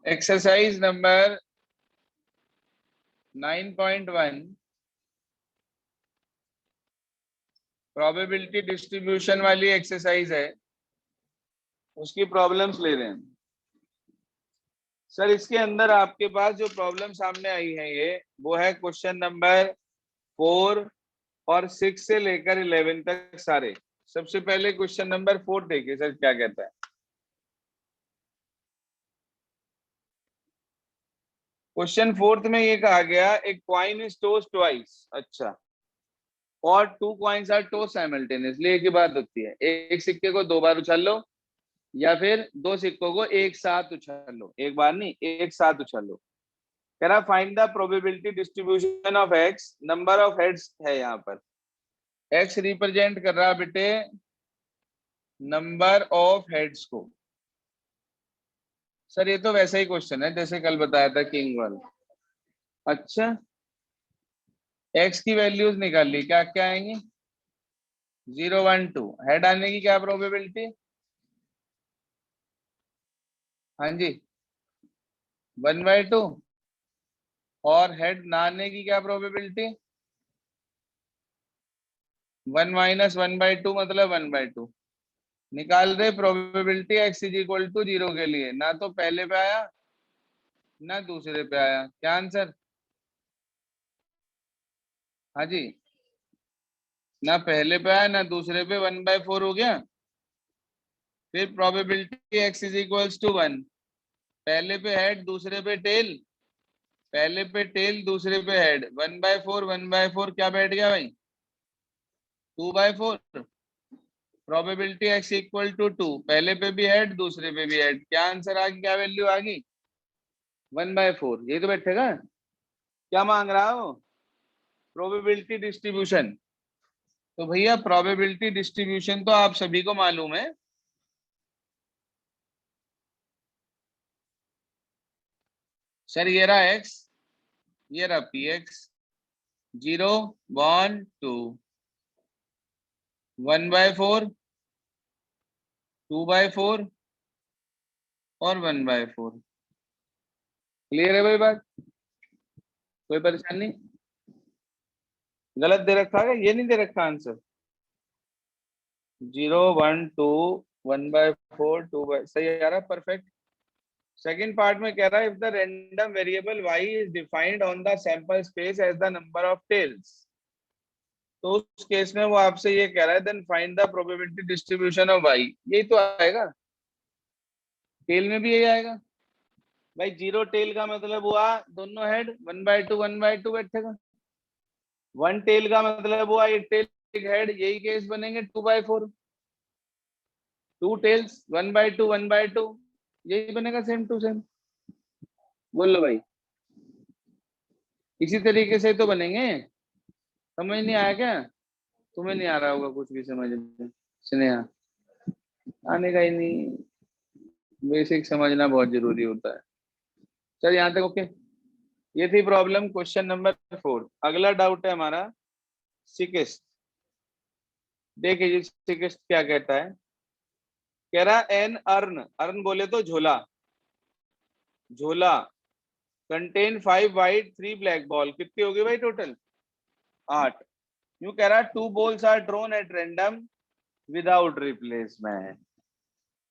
Exercise number 9.1 probability distribution वाली exercise है, उसकी प्रॉब्लम्स ले रहे हैं सर। इसके अंदर आपके पास जो प्रॉब्लम सामने आई है ये वो है क्वेश्चन नंबर 4 और 6 से लेकर 11 तक सारे। सबसे पहले क्वेश्चन नंबर 4 देखिए सर क्या कहता है। क्वेश्चन 4 में ये कहा गया एक कॉइन इज टॉस्ड ट्वाइस, अच्छा, और 2 कॉइन्स आर टॉस्ड साइमल्टेनियसली। एक ही बात होती है, एक सिक्के को 2 बार उछाल लो या फिर 2 सिक्कों को एक साथ उछाल लो, एक बार नहीं एक साथ उछाल लो। कह रहा find the probability distribution of x, number of heads है यहाँ पर। एक्स रिप्रेजेंट कर रहा बेटे नंबर ऑफ हेड्स को। सर ये तो वैसा ही क्वेश्चन है जैसे कल बताया था किंग वाला। अच्छा, एक्स की वैल्यूज निकाल ली, क्या क्या आएंगी? 0 1 2। हेड आने की क्या प्रोबेबिलिटी? हाँ जी 1/2। और हेड ना आने की क्या प्रोबेबिलिटी? 1 - 1/2 मतलब 1/2। निकाल दे probability x is equal to 0 के लिए। ना तो पहले पे आया ना दूसरे पे आया, क्या आंसर? हाँ जी, ना पहले पे आया ना दूसरे पे, 1/4 हो गया। फिर probability x is equals to 1। पहले पे हेड दूसरे पे टेल, पहले पे टेल दूसरे पे हेड, 1/4 1/4 क्या बैठ गया भाई? 2/4। प्रोबेबिलिटी एक्स इक्वल टू 2, पहले पे भी हेड दूसरे पे भी हेड, क्या आंसर आ गया? क्या वैल्यू आ गई? 1/4। ये तो बैठेगा। क्या मांग रहा हो? Probability distribution. तो भैया प्रोबेबिलिटी डिस्ट्रीब्यूशन तो आप सभी को मालूम है। सर ये रहा एक्स, ये रहा पी एक्स, 0 1 2, 1/4 2/4 और 1/4। क्लियर है भाई बात? कोई परेशानी? गलत दे रखा है? ये नहीं दे रखा आंसर? 0 1 2 1/4 2 सही आ रहा, परफेक्ट। सेकंड पार्ट में कह रहा है if the random variable y is defined on the sample space as the number of tails, तो उस केस में वो आपसे ये कह रहा है then find the probability distribution of y। यही तो आएगा, टेल में भी यही आएगा भाई। 0 टेल का मतलब हुआ दोनों हेड 1/2 1/2 बैठेगा। 1 टेल का मतलब हुआ एक टेल एक हेड, यही केस बनेंगे 2/4। 2 टेल्स 1/2 1/2, यही बनेगा सेम टू सेम। बोलो भाई, इसी तरीके से तो बनेंगे। समझ नहीं आया क्या? तुम्हें नहीं आ रहा होगा कुछ भी समझ में स्नेहा? आने का ही नहीं, बेसिक समझना बहुत जरूरी होता है। चल यहाँ तक ओके। ये थी प्रॉब्लम क्वेश्चन नंबर 4। अगला डाउट है हमारा सिकेस्ट। देखिए जी सिकेस्ट क्या कहता है। कह रहा एन अर्न, अर्न बोले तो झोला, झोला कंटेन 5 वाइट 3 ब्लैक बॉल। कितनी होगी भाई टोटल? 8। यूं कह रहा 2 balls are drawn at random without replacement.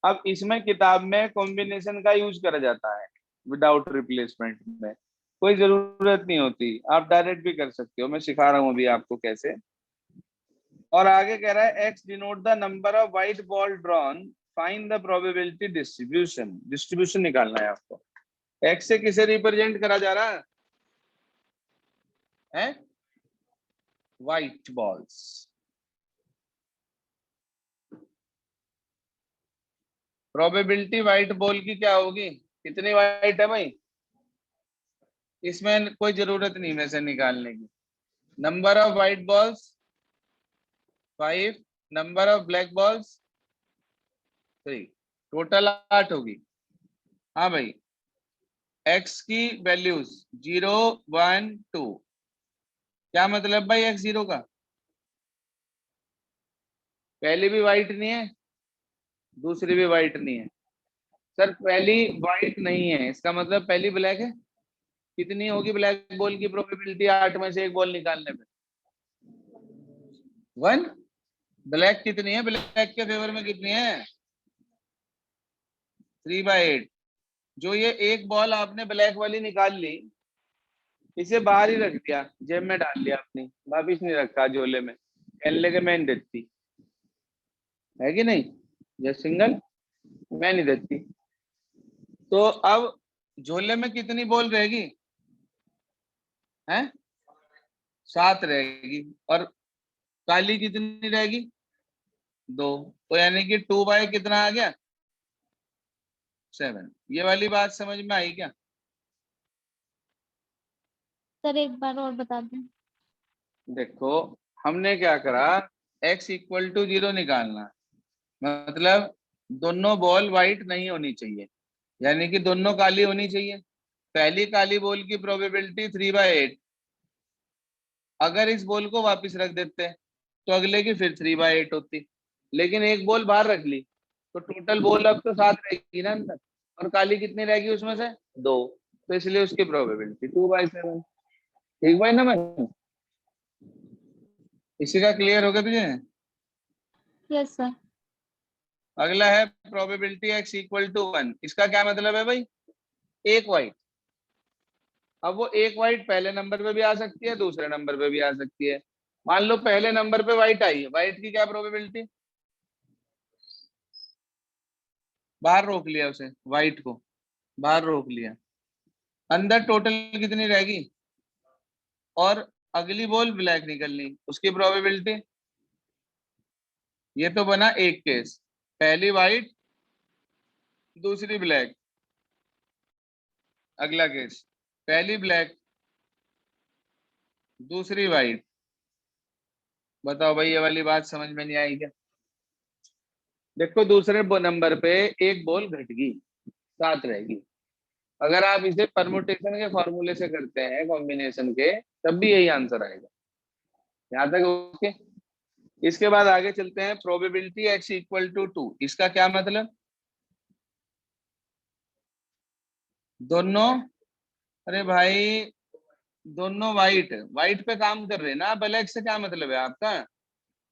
अब इसमें किताब में कॉम्बिनेशन का यूज करा जाता है, विदाउट रिप्लेसमेंट में कोई जरूरत नहीं होती, आप डायरेक्ट भी कर सकते हो। मैं सिखा रहा हूं अभी आपको कैसे। और आगे कह रहा है x denote the number of white ball drawn, find the probability distribution. Distribution निकालना है आपको। एक्स से किसे रिप्रेजेंट करा जा रहा है? White balls. Probability white ball की क्या होगी? कितनी व्हाइट है भाई? इसमें कोई जरूरत नहीं वैसे निकालने की। Number of white balls 5, number of black balls 3, total 8 होगी। हाँ भाई, एक्स की वैल्यूज 0 1 2। क्या मतलब भाई एक्स 0 का? पहली भी व्हाइट नहीं है दूसरी भी व्हाइट नहीं है, सर पहली व्हाइट नहीं है, इसका मतलब पहली ब्लैक है। कितनी होगी ब्लैक बॉल की प्रोबेबिलिटी 8 में से एक बॉल निकालने में? 1। ब्लैक कितनी है, ब्लैक के फेवर में कितनी है? 3/8। जो ये एक बॉल आपने ब्लैक वाली निकाल ली, इसे बाहर ही रख दिया, जेब में डाल लिया अपनी, वापिस नहीं रखा झोले में, खेलने के मैं नहीं देती, है कि नहीं? ये सिंगल मैं नहीं देती। तो अब झोले में कितनी बॉल रहेगी? हैं? 7 रहेगी। और काली कितनी रहेगी? 2। तो यानी कि 2/, कितना आ गया? 7। ये वाली बात समझ में आई क्या? सर एक बार और बता दें। देखो, हमने क्या करा, x इक्वल टू 0 निकालना, मतलब दोनों बॉल व्हाइट नहीं होनी चाहिए, यानी कि दोनों काली होनी चाहिए। पहली काली बॉल की प्रोबेबिलिटी 3/8। अगर इस बॉल को वापस रख देते तो अगले की फिर 3/8 होती, लेकिन एक बॉल बाहर रख ली तो टोटल बॉल अब तो 7 रहेगी ना अंदर, और काली कितनी रहेगी उसमें से? 2। तो इसलिए उसकी प्रोबेबिलिटी 2/7। ठीक भाई ना? मैं इसी का क्लियर हो गया तुझे? Yes sir. अगला है प्रोबेबिलिटी x इक्वल टू 1। इसका क्या मतलब है भाई? एक व्हाइट। अब वो एक व्हाइट पहले नंबर पे भी आ सकती है, दूसरे नंबर पे भी आ सकती है। मान लो पहले नंबर पे व्हाइट आई है, व्हाइट की क्या प्रोबेबिलिटी? बाहर रोक लिया उसे, व्हाइट को बाहर रोक लिया, अंदर टोटल कितनी रहेगी? और अगली बॉल ब्लैक निकलनी, उसकी प्रोबेबिलिटी? ये तो बना एक केस, पहली व्हाइट दूसरी ब्लैक। अगला केस, पहली ब्लैक दूसरी व्हाइट। बताओ भाई, ये वाली बात समझ में नहीं आई क्या? देखो, दूसरे नंबर पे एक बॉल घट गई, 7 रहेगी। अगर आप इसे परमुटेशन के फॉर्मूले से करते हैं, कॉम्बिनेशन के, तब भी यही आंसर आएगा। यहाँ तक ओके? इसके बाद आगे चलते हैं, प्रोबेबिलिटी x इक्वल टू 2। इसका क्या मतलब? दोनों, अरे भाई, दोनों व्हाइट व्हाइट पे काम कर रहे हैं ना, ब्लैक से क्या मतलब है आपका?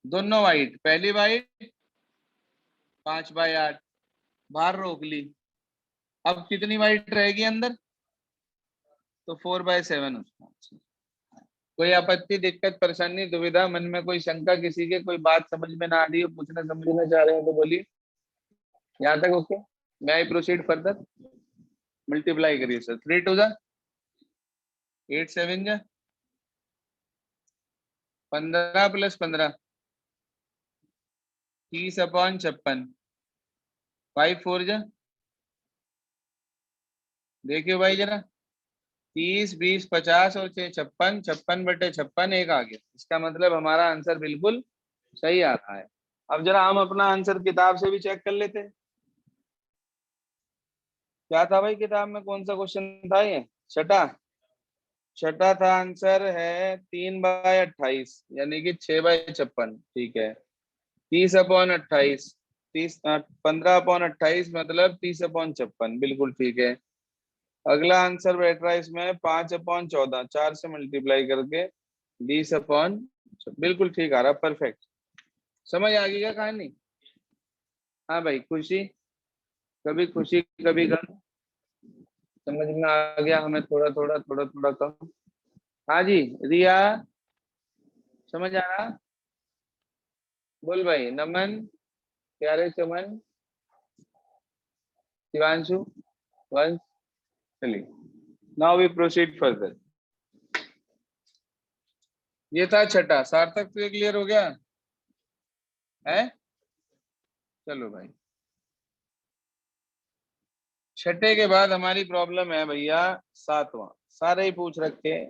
दोनों व्हाइट, पहली व्हाइट 5/8 बाहर रोक ली, अब कितनी व्हाइट रहेगी अंदर? तो 4/7 उसका। कोई आपत्ति, दिक्कत, परेशानी, दुविधा, मन में कोई शंका, किसी के कोई बात समझ में ना आ रही हो, पूछना समझना चाह रहे हो तो बोलिए। यहाँ तक ओके? मैं आई प्रोसीड फर्दर? मल्टीप्लाई करिए सर, 3 टू जा 8, 7 जा 15 + 15 30/56, 5 4 जा, देखियो भाई जरा, 30 20 50 और 6 56, 56/56 एक आ गया। इसका मतलब हमारा आंसर बिल्कुल सही आ रहा है। अब जरा हम अपना आंसर किताब से भी चेक कर लेते हैं। क्या था भाई किताब में, कौन सा क्वेश्चन था ये? छठा। छठा था, आंसर है 3/28, यानी कि 6/56। ठीक है, 30/28, 15/28 मतलब 30/56, बिल्कुल ठीक है। अगला आंसर बैठ रहा है इसमें 5/14, 4 से मल्टीप्लाई करके 20/, बिल्कुल ठीक आ रहा, परफेक्ट। समझ आ गई क्या कहानी? हाँ भाई, खुशी, कभी खुशी कभी गम, समझ में आ गया हमें, थोड़ा थोड़ा थोड़ा थोड़ा कम। हाँ जी, रिया, समझ आ रहा? बोल भाई, नमन, प्यारे चमन, शिवांशु, वंश, चलिए, नाउ वी प्रोसीड फर्दर। ये था छठा। सार्थक, तो ये क्लियर हो गया है? चलो भाई, छठे के बाद हमारी प्रॉब्लम है भैया सातवां, सारे ही पूछ रखे।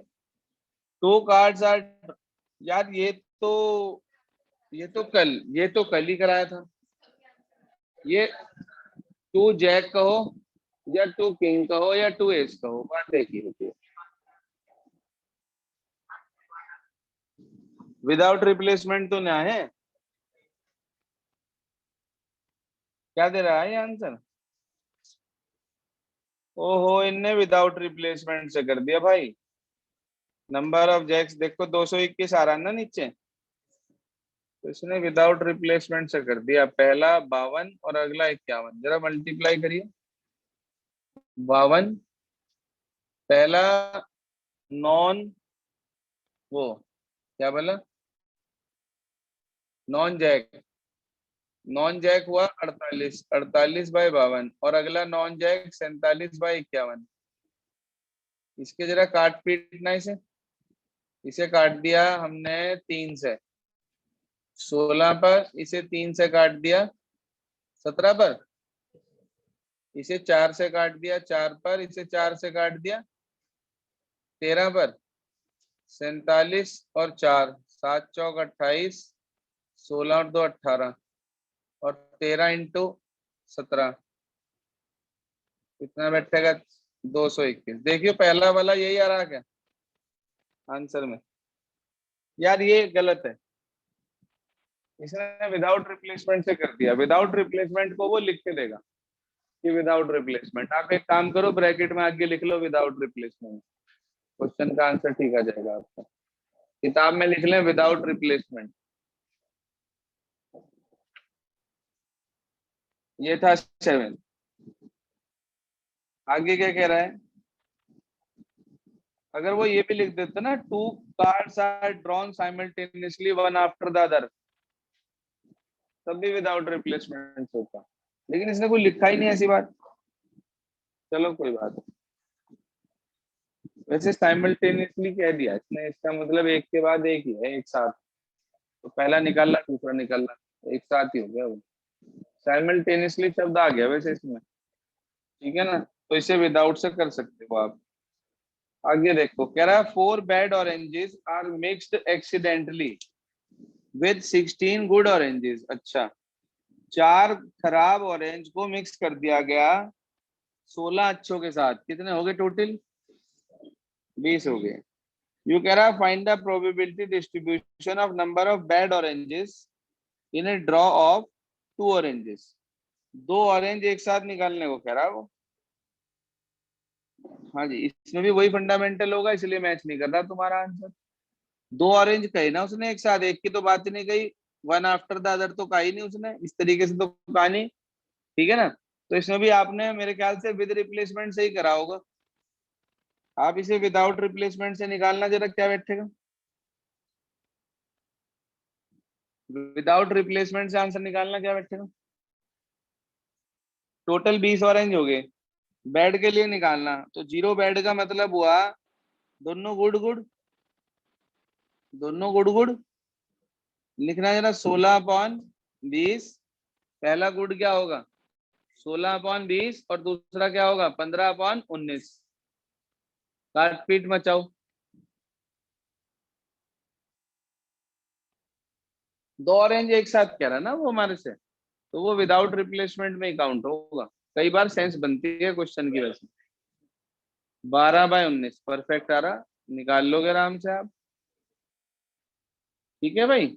टू कार्ड्स आर, यार ये तो कल ही कराया था। ये टू जैक कहो या टू किंग कहो या टू एस कहो, बात एक ही होती है। विदाउट रिप्लेसमेंट तो ना है। क्या दे रहा है ये आंसर? ओहो, इनने विदाउट रिप्लेसमेंट से कर दिया भाई। नंबर ऑफ जैक्स देखो 221 आ रहा है ना नीचे, तो इसने विदाउट रिप्लेसमेंट से कर दिया। पहला 52 और अगला 51, जरा मल्टीप्लाई करिए। 52, पहला नॉन, वो क्या बोला, नॉन जैक, नॉन जैक हुआ 48, 48/52, और अगला नॉन जैक 47/51। इसके जरा काट पीटना इसे। इसे काट दिया हमने 3 से 16 पर, इसे 3 से काट दिया 17 पर, इसे 4 से काट दिया 4 पर, इसे 4 से काट दिया 13 पर, 47 और 4, 7 चौक 28, 16 और 2 18, और 13 इंटू 17 कितना बैठेगा, 221। देखियो पहला वाला यही आ रहा क्या आंसर में? यार ये गलत है, इसने विदाउट रिप्लेसमेंट से कर दिया। विदाउट रिप्लेसमेंट को वो लिख के देगा कि विदाउट रिप्लेसमेंट। आप एक काम करो, ब्रैकेट में आगे लिख लो विदाउट रिप्लेसमेंट, क्वेश्चन का आंसर ठीक आ जाएगा आपका। किताब में लिख लें विदाउट रिप्लेसमेंट। ये था 7। आगे क्या कह रहा है? अगर वो ये भी लिख देते ना, 2 cards are drawn simultaneously one after the other, तब भी विदाउट रिप्लेसमेंट होता, लेकिन इसने कोई लिखा ही नहीं ऐसी बात। चलो कोई बात नहीं। वैसे साइमल्टेनियसली कह दिया इसने, इसका मतलब एक के बाद एक ही है, एक साथ। तो पहला निकालना दूसरा निकालना एक साथ ही हो गया वो। साइमल्टेनियसली शब्द आ गया वैसे इसमें, ठीक है ना, तो इसे विदाउट से कर सकते हो आप। आगे देखो, कह रहा है 4 bad oranges are mixed accidentally with 16 good oranges. अच्छा, 4 खराब ऑरेंज को मिक्स कर दिया गया 16 अच्छों के साथ। कितने हो गए टोटल? 20 हो गए। यू कह रहा है find the probability distribution of number of bad oranges in A draw of 2 oranges. 2 orange एक साथ निकालने को कह रहा है वो। हाँ जी, इसमें भी वही फंडामेंटल होगा, इसलिए मैच नहीं कर रहा तुम्हारा आंसर। 2 ऑरेंज कही ना उसने एक साथ, एक की तो बात ही नहीं कही, वन आफ्टर द अदर तो कहा ही नहीं उसने, इस तरीके से तो कहा नहीं, ठीक है ना। तो इसमें भी आपने मेरे ख्याल से विद रिप्लेसमेंट से ही करा होगा। आप इसे विदाउट रिप्लेसमेंट से निकालना, जरा क्या बैठेगा। विदाउट रिप्लेसमेंट से आंसर निकालना क्या बैठेगा। टोटल 20 ऑरेंज हो गए, बेड के लिए निकालना तो 0 बेड का मतलब हुआ दोनों गुड गुड, दोनों गुड गुड। लिखना जरा 16/20। पहला गुड क्या होगा 16/20, और दूसरा क्या होगा 15/19। काट पीट मचाओ। 2 ऑरेंज एक साथ कह रहा ना वो हमारे से, तो वो विदाउट रिप्लेसमेंट में ही काउंट होगा। कई बार सेंस बनती है क्वेश्चन की वजह से। 12/19 परफेक्ट आ रहा, निकाल लोगे आराम से आप, ठीक है भाई।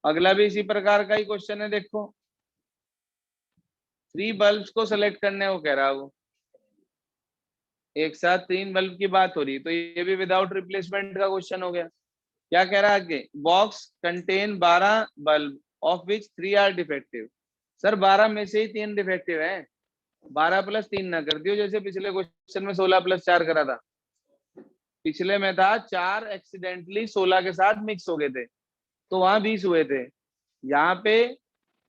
अगला भी इसी प्रकार का ही क्वेश्चन है, देखो 3 बल्ब्स को सेलेक्ट करने को कह रहा है वो। एक साथ 3 बल्ब की बात हो रही, तो ये भी विदाउट रिप्लेसमेंट का क्वेश्चन हो गया। क्या कह रहा है आगे, box contain 12 bulb of which 3 are defective. Sir 12 में से ही 3 डिफेक्टिव है, 12 + 3 ना कर दियो, जैसे पिछले क्वेश्चन में 16 + 4 करा था। पिछले में था 4 एक्सीडेंटली 16 के साथ मिक्स हो गए थे, तो वहां 20 हुए थे। यहाँ पे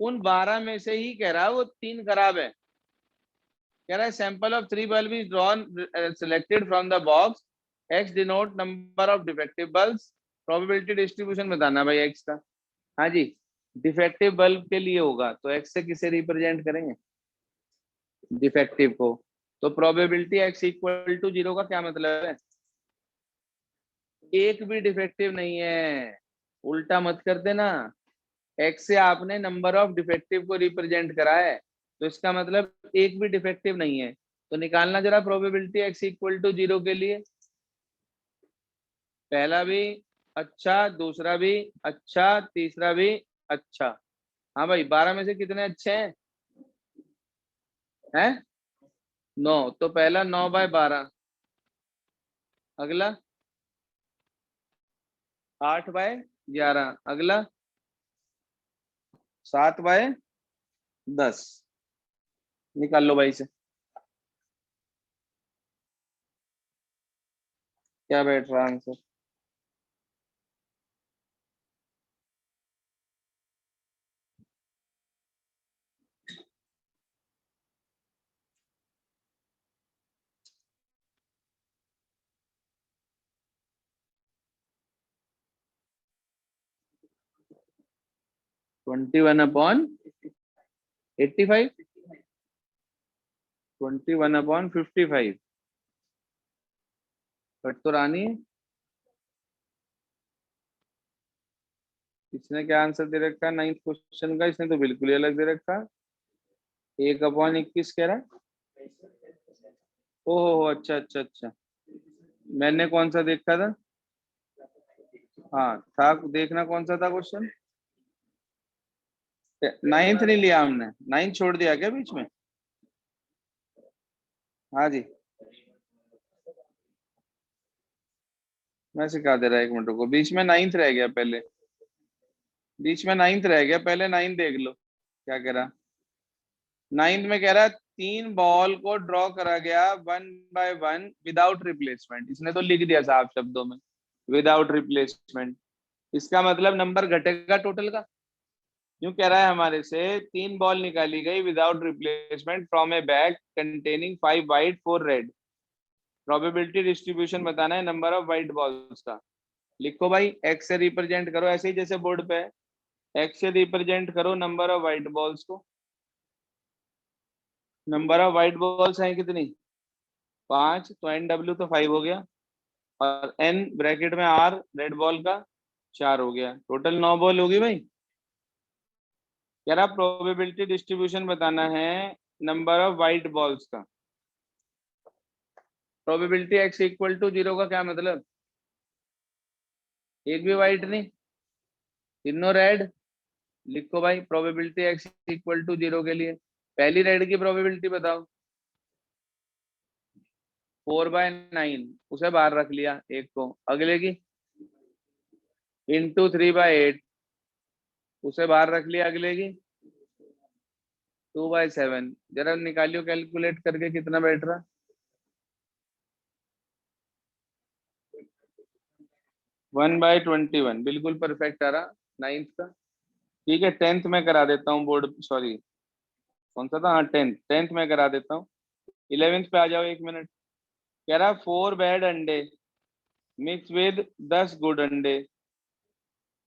उन 12 में से ही कह रहा है वो 3 खराब है। कह रहा है sample of 3 bulb is drawn selected from the box, x denote number of defective bulbs. Probability distribution बताना भाई एक्स का। हाँ जी, डिफेक्टिव बल्ब के लिए होगा तो एक्स से किसे रिप्रेजेंट करेंगे, डिफेक्टिव को। तो प्रोबेबिलिटी एक्स इक्वल टू 0 का क्या मतलब है, एक भी डिफेक्टिव नहीं है। उल्टा मत कर देना, एक्स से आपने नंबर ऑफ डिफेक्टिव को रिप्रेजेंट करा है, तो इसका मतलब एक भी डिफेक्टिव नहीं है। तो निकालना जरा प्रोबेबिलिटी एक्स इक्वल टू 0 के लिए। पहला भी अच्छा, दूसरा भी अच्छा, तीसरा भी अच्छा। हाँ भाई, 12 में से कितने अच्छे हैं, है 9, तो पहला 9/12, अगला 8/11, अगला 7/10। निकाल लो भाई से क्या बैठ रहा आंसर। 21/85, 21/55, कट तो रानी है। इसने क्या आंसर दे रखा है 9th क्वेश्चन का? इसने तो बिल्कुल ही अलग दे रखा है। 1/21 कह रहा है। ओहो, अच्छा अच्छा अच्छा, मैंने कौन सा देखा था? हाँ था, देखना कौन सा था क्वेश्चन। 9th नहीं लिया हमने, 9th छोड़ दिया क्या बीच में? हाँ जी, मैं सिखा दे रहा, 1 मिनट को, बीच में 9th रह गया पहले, बीच में 9th रह गया, पहले 9th देख लो क्या कह रहा। 9th में कह रहा 3 बॉल को ड्रॉ करा गया 1/1 विदाउट रिप्लेसमेंट। इसने तो लिख दिया साफ शब्दों में विदाउट रिप्लेसमेंट। इसका मतलब नंबर घटेगा टोटल का। यूं कह रहा है हमारे से 3 बॉल निकाली गई without replacement from A bag containing 5 white 4 red. Probability distribution बताना है नंबर ऑफ वाइट बॉल्स का। लिखो भाई, एक्स से रिप्रेजेंट करो, ऐसे ही जैसे बोर्ड पे है, एक्स से रिप्रेजेंट करो नंबर ऑफ वाइट बॉल्स को। नंबर ऑफ वाइट बॉल्स हैं कितनी? 5, तो NW तो 5 हो गया, और N ब्रैकेट में R रेड बॉल का 4 हो गया, टोटल 9 बॉल होगी भाई। यार आप प्रोबेबिलिटी डिस्ट्रीब्यूशन बताना है नंबर ऑफ वाइट बॉल्स का। प्रोबेबिलिटी x इक्वल टू 0 का क्या मतलब? एक भी वाइट नहीं, तीनों रेड। लिखो भाई प्रोबेबिलिटी x इक्वल टू 0 के लिए पहली रेड की प्रोबेबिलिटी बताओ। 4/9, उसे बाहर रख लिया एक को, अगले की इंटू 3/8, उसे बाहर रख लिया, अगले की 2/7। जरा निकालियो कैलकुलेट करके कितना बैठ रहा। 1/21, बिल्कुल परफेक्ट आ रहा 9th का। ठीक है, 10th में करा देता हूँ बोर्ड, सॉरी कौन सा था, हाँ 10th में करा देता हूँ। 11th पे आ जाओ, 1 मिनट। कह रहा 4 बैड अंडे मिक्स विद 10 गुड अंडे,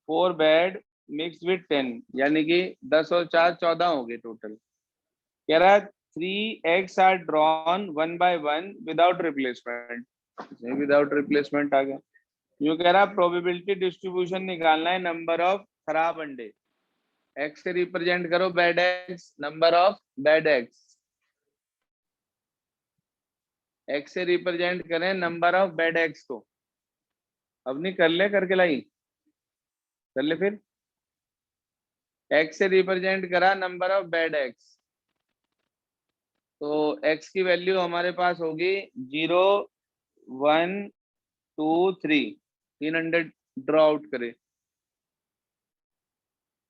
4 बैड मिक्स विद 10, यानी कि 10 और 4 14 हो गए टोटल। कह रहा 3 eggs are drawn 1/1 without replacement, without replacement आ गया। यूं कह रहा प्रोबेबिलिटी डिस्ट्रीब्यूशन निकालना है नंबर ऑफ खराब अंडे। एक्स से रिप्रेजेंट करो bad x, number of bad x. X से रिप्रेजेंट करें नंबर ऑफ बैड एक्स को। अब नहीं कर ले, करके लाई, कर ले फिर। एक्स से रिप्रेजेंट करा नंबर ऑफ बैड एक्स, तो एक्स की वैल्यू हमारे पास होगी 0, 1, 2, 3, 300 ड्रॉ आउट करे।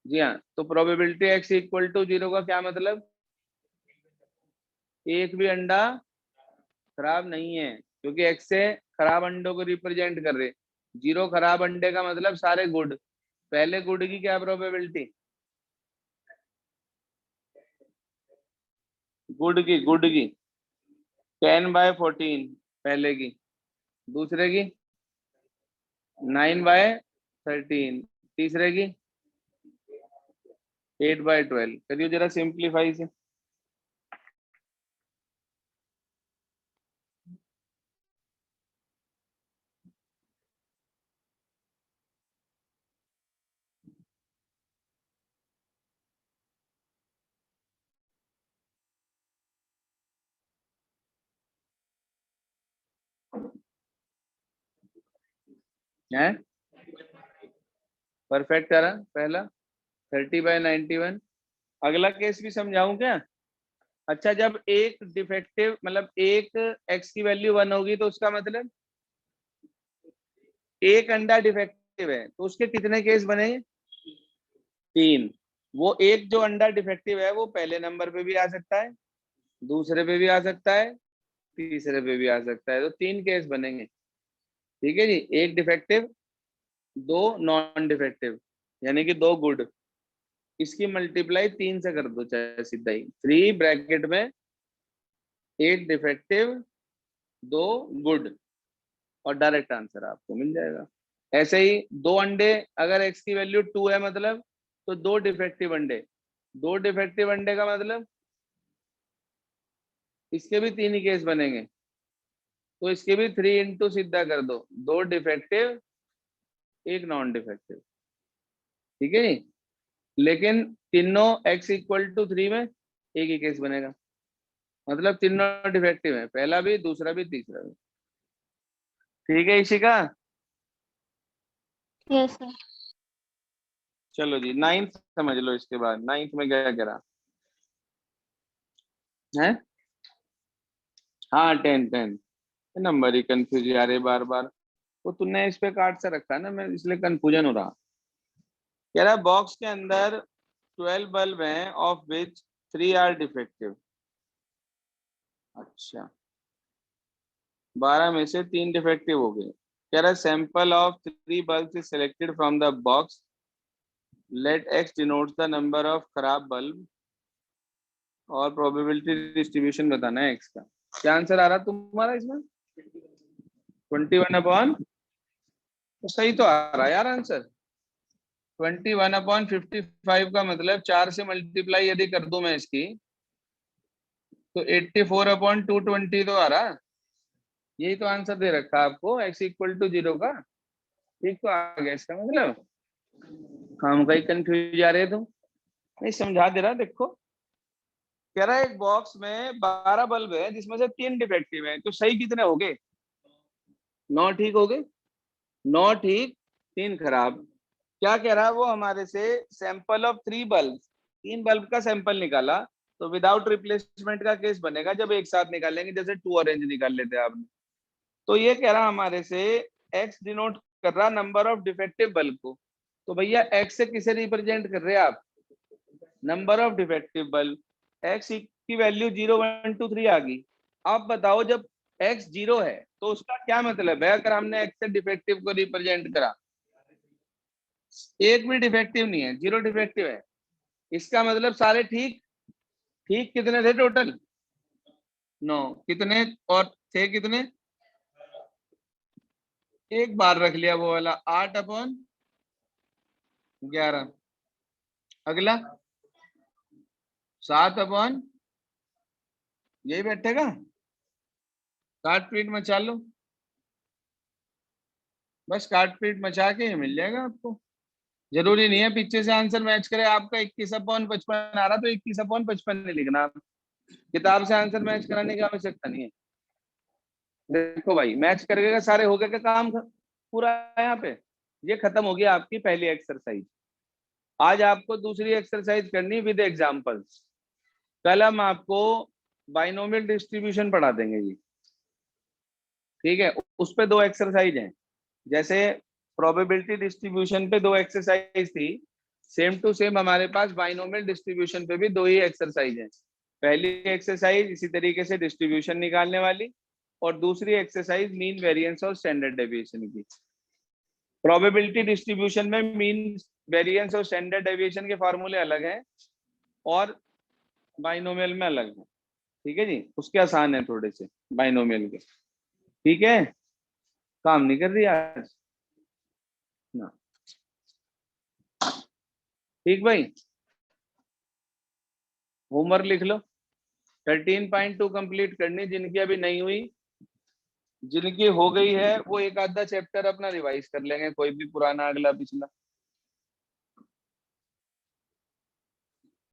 जी हाँ, तो प्रोबेबिलिटी एक्स इक्वल टू 0 का क्या मतलब? एक भी अंडा खराब नहीं है, क्योंकि एक्स से खराब अंडों को रिप्रेजेंट कर रहे। 0 खराब अंडे का मतलब सारे गुड। पहले गुड की क्या प्रोबेबिलिटी? गुड की 10/14 पहले की, दूसरे की 9/13, तीसरे की 8/12। करिए जरा सिंप्लीफाई से। है परफेक्ट आ रहा पहला 30/91। अगला केस भी समझाऊं क्या? अच्छा, जब एक डिफेक्टिव मतलब एक x की वैल्यू 1 होगी तो उसका मतलब एक अंडा डिफेक्टिव है, तो उसके कितने केस बनेंगे? 3। वो एक जो अंडा डिफेक्टिव है वो पहले नंबर पे भी आ सकता है, दूसरे पे भी आ सकता है, तीसरे पे भी आ सकता है, तो 3 केस बनेंगे। ठीक है जी, एक डिफेक्टिव, 2 नॉन डिफेक्टिव, यानी कि 2 गुड। इसकी मल्टीप्लाई 3 से कर दो चाहे सीधा ही, 3 ब्रैकेट में 8 डिफेक्टिव 2 गुड, और डायरेक्ट आंसर आपको मिल जाएगा। ऐसे ही 2 अंडे, अगर एक्स की वैल्यू 2 है मतलब, तो 2 डिफेक्टिव अंडे, 2 डिफेक्टिव अंडे का मतलब इसके भी 3 ही केस बनेंगे, तो इसके भी 3 इंटू सीधा कर दो, 2 डिफेक्टिव 1 नॉन डिफेक्टिव। ठीक है जी, लेकिन तीनों x इक्वल टू 3 में एक ही केस बनेगा, मतलब तीनों डिफेक्टिव है, पहला भी, दूसरा भी, तीसरा भी। ठीक है इशिका। Yes sir. चलो जी, 9th समझ लो। इसके बाद 9th में क्या करा है? हाँ, 10 नंबर ही कंफ्यूज आ रहे बार बार। वो तूने इस पे कार्ड से रखा है ना, मैं इसलिए कंफ्यूजन हो रहा। कह रहा बॉक्स के अंदर 12 बल्ब हैं, ऑफ विच 3 आर डिफेक्टिव। अच्छा, 12 में से 3 डिफेक्टिव हो गए। कह रहा sample of 3 bulb is selected from the box, let x denotes the number of खराब बल्ब, और प्रोबेबिलिटी डिस्ट्रीब्यूशन बताना है एक्स का। क्या आंसर आ रहा तुम्हारा इसमें? 21/, तो सही तो आ रहा है यार आंसर। 21/55 का मतलब 4 से मल्टीप्लाई यदि कर दूं मैं इसकी, तो 84/220 तो आ रहा। यही तो आंसर दे रखा है आपको, x इक्वल टू 0 का। ठीक तो आ गया इसका मतलब। हम कहीं कंफ्यूज जा रहे तुम, नहीं समझा दे रहा। देखो, कह रहा है एक बॉक्स में 12 बल्ब है जिसमें से 3 डिफेक्टिव है, तो सही कितने हो गए? 9 ठीक हो गए, 9 ठीक, 3 खराब। क्या कह रहा है वो हमारे से? सैंपल ऑफ 3 बल्ब, 3 बल्ब का सैंपल निकाला, तो विदाउट रिप्लेसमेंट का केस बनेगा जब एक साथ निकालेंगे, जैसे 2 ऑरेंज निकाल लेते हैं आपने। तो ये कह रहा हमारे से एक्स डिनोट कर रहा नंबर ऑफ डिफेक्टिव बल्ब को। तो भैया एक्स से किसे रिप्रेजेंट कर रहे हैं आप? Number of defective bulb. X की वैल्यू 0 1 2 3 आ गई। आप बताओ, जब एक्स 0 है तो उसका क्या मतलब है? अगर हमने एक्स से डिफेक्टिव को रिप्रेजेंट करा, एक भी डिफेक्टिव नहीं है, 0 डिफेक्टिव है, इसका मतलब सारे ठीक। ठीक कितने थे टोटल? 9। कितने और थे कितने? एक बार रख लिया वो वाला, 8/11। अगला 7/, यही बैठेगा, काट पीट मचा लो, बस काट पीट मचा के ये मिल जाएगा आपको। जरूरी नहीं है पीछे से आंसर मैच करे। आपका 21/55 आ रहा तो 21/55 नहीं लिखना आप। किताब से आंसर मैच कराने की आवश्यकता नहीं है। देखो भाई, मैच करके सारे हो गए का काम पूरा है यहाँ पे। ये खत्म हो गया आपकी पहली एक्सरसाइज। आज आपको दूसरी एक्सरसाइज करनी विद एग्जांपल्स। कल हम आपको बाइनोमियल डिस्ट्रीब्यूशन पढ़ा देंगे जी। ठीक है, उस पे 2 एक्सरसाइज हैं। जैसे प्रोबेबिलिटी डिस्ट्रीब्यूशन पे 2 एक्सरसाइज थी, सेम टू सेम हमारे पास बाइनोमियल डिस्ट्रीब्यूशन पे भी 2 ही एक्सरसाइज हैं। पहली एक्सरसाइज इसी तरीके से डिस्ट्रीब्यूशन निकालने वाली, और दूसरी एक्सरसाइज मीन वेरिएंस और स्टैंडर्ड डेविएशन की। प्रोबेबिलिटी डिस्ट्रीब्यूशन में मीन वेरिएंस और स्टैंडर्ड डेविएशन के फॉर्मूले अलग हैं, और बाइनोमियल में अलग है। ठीक है जी, उसके आसान है थोड़े से बाइनोमियल के। ठीक है, काम नहीं कर रही आज ना? ठीक भाई, होमवर्क लिख लो। 13.2 कंप्लीट करनी, जिनकी अभी नहीं हुई। जिनकी हो गई है वो एक आधा चैप्टर अपना रिवाइज कर लेंगे, कोई भी पुराना अगला पिछला।